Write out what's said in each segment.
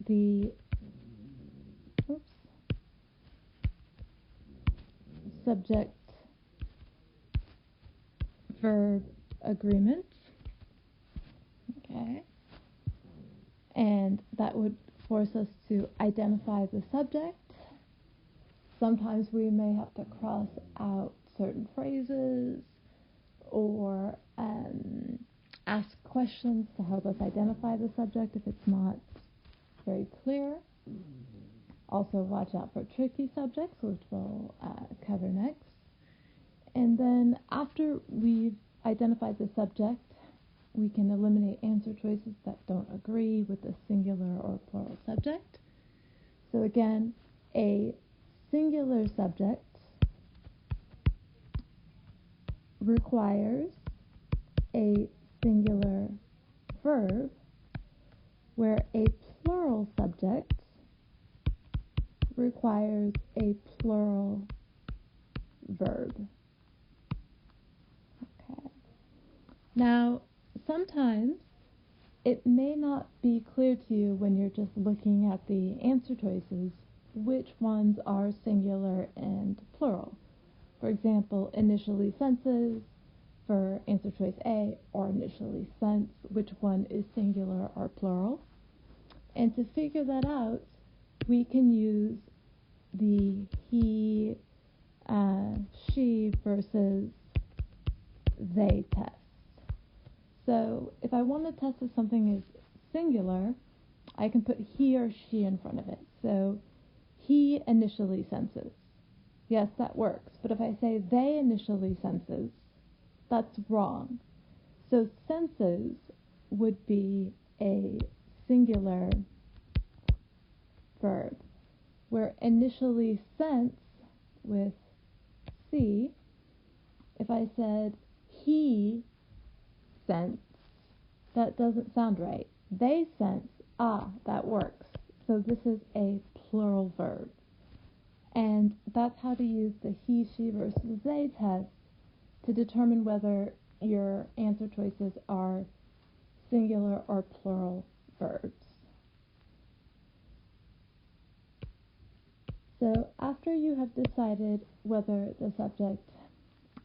the subject-verb agreement. Okay. And that would force us to identify the subject. Sometimes we may have to cross out certain phrases or ask questions to help us identify the subject if it's not very clear. Also, watch out for tricky subjects, which we'll cover next. And then after we've identified the subject, we can eliminate answer choices that don't agree with the singular or plural subject. So again, a singular subject requires a singular verb, where a plural subject requires a plural verb. Okay. Now, sometimes it may not be clear to you when you're just looking at the answer choices which ones are singular and plural. For example, initially senses for answer choice A, or initially sense, which one is singular or plural. And to figure that out, we can use the he, she versus they test. So if I want to test if something is singular, I can put he or she in front of it. So he initially senses. Yes, that works. But if I say they initially senses, that's wrong. So senses would be a singular verb, where initially sense with C, if I said he sense, that doesn't sound right. They sense, that works. So this is a plural verb. And that's how to use the he, she versus they test to determine whether your answer choices are singular or plural verbs. So after you have decided whether the subject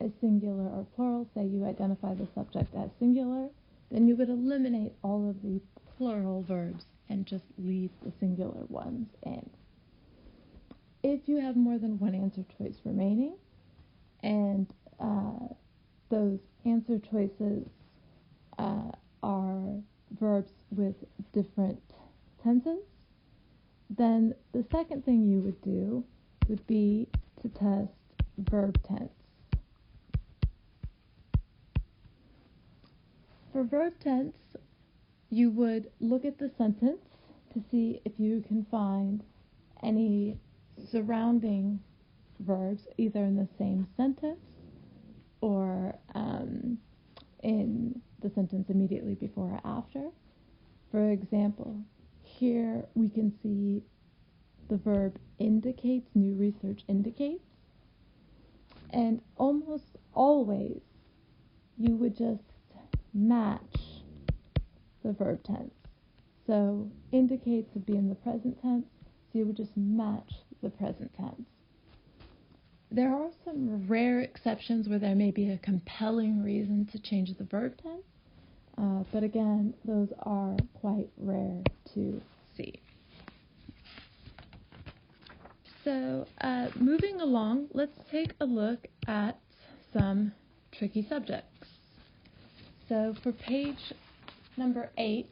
is singular or plural, say you identify the subject as singular, then you would eliminate all of the plural verbs and just leave the singular ones in. If you have more than one answer choice remaining, and those answer choices are verbs with different tenses, then the second thing you would do would be to test verb tense. For verb tense, you would look at the sentence to see if you can find any surrounding verbs, either in the same sentence or in the sentence immediately before or after. For example, here we can see the verb indicates, new research indicates, and almost always you would just match the verb tense. So indicates would be in the present tense, so you would just match the present tense. There are some rare exceptions where there may be a compelling reason to change the verb tense, but again, those are quite rare to see. So moving along, let's take a look at some tricky subjects. So for page number 8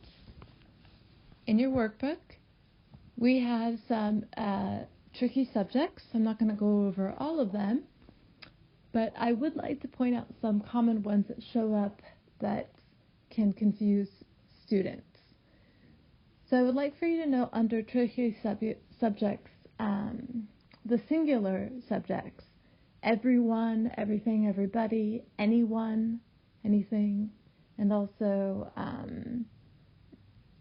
in your workbook, we have some tricky subjects. I'm not going to go over all of them, but I would like to point out some common ones that show up that can confuse students. So I would like for you to know under tricky subjects, the singular subjects: everyone, everything, everybody, anyone, anything, and also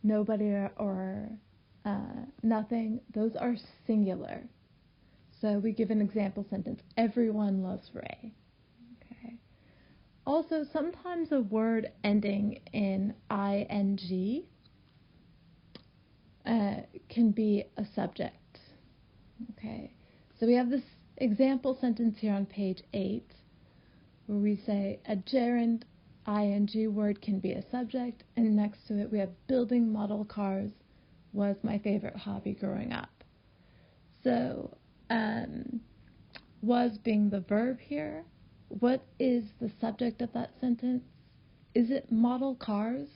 nobody or nothing. Those are singular. So we give an example sentence: everyone loves Ray. Okay. Also, sometimes a word ending in ing can be a subject. Okay, so we have this example sentence here on page 8 where we say a gerund ing word can be a subject, and next to it we have building model cars was my favorite hobby growing up. So, was being the verb here. What is the subject of that sentence? Is it model cars?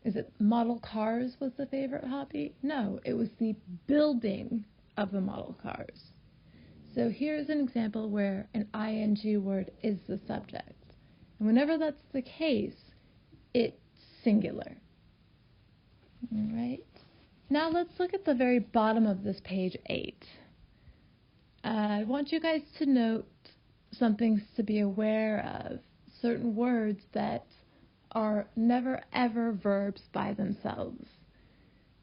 Is it model cars was the favorite hobby? No, it was the building of the model cars. So here's an example where an ing word is the subject. And whenever that's the case, it's singular. All right. Now let's look at the very bottom of this page 8. I want you guys to note some things to be aware of, certain words that are never ever verbs by themselves.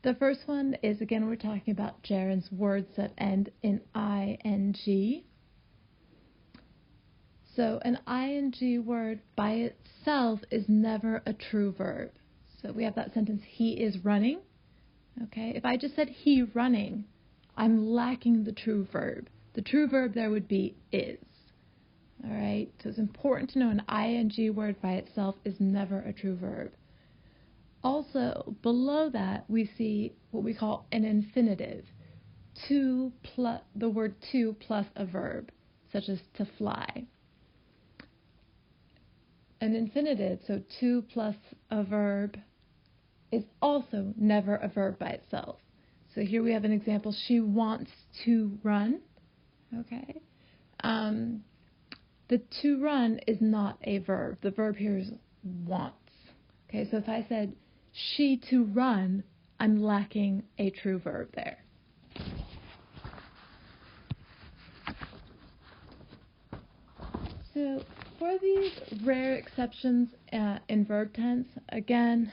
The first one is, again, we're talking about gerunds, words that end in ing. So an ing word by itself is never a true verb. So we have that sentence, he is running. Okay, if I just said he running, I'm lacking the true verb. The true verb there would be is. All right, so it's important to know an ing word by itself is never a true verb. Also, below that, we see what we call an infinitive. The word to plus a verb, such as to fly. An infinitive, so to plus a verb, is also never a verb by itself. So here we have an example. She wants to run. Okay. The to run is not a verb. The verb here is wants. Okay, so if I said she to run, I'm lacking a true verb there. So for these rare exceptions in verb tense, again,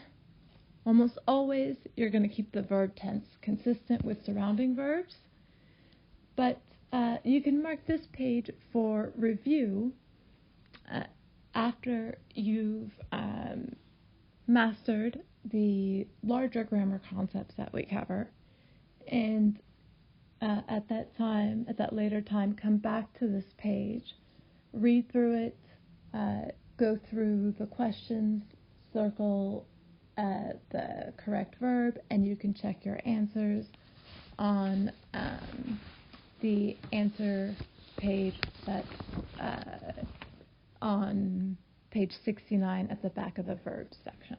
almost always you're going to keep the verb tense consistent with surrounding verbs, but you can mark this page for review after you've mastered the larger grammar concepts that we cover, and at that later time, come back to this page, read through it, go through the questions, circle the correct verb, and you can check your answers on the answer page that's on page 69 at the back of the verbs section.